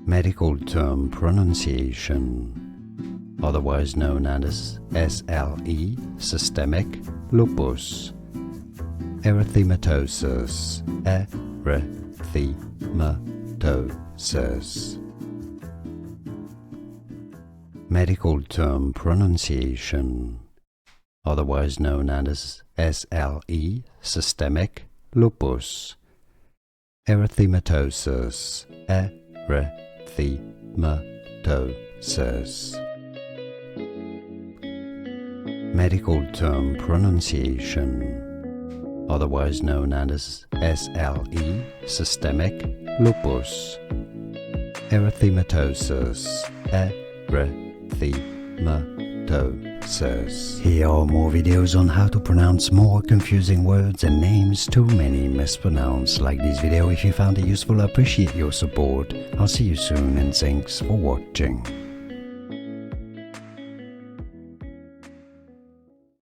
Medical term pronunciation, otherwise known as SLE, systemic lupus erythematosus, erythematosus. Medical term pronunciation, otherwise known as SLE, systemic lupus erythematosus, erythematosus. Medical term pronunciation, otherwise known as SLE, systemic lupus erythematosus, erythematosus. Here are more videos on how to pronounce more confusing words and names too many mispronounced. Like this video if you found it useful. I appreciate your support. I'll see you soon and thanks for watching.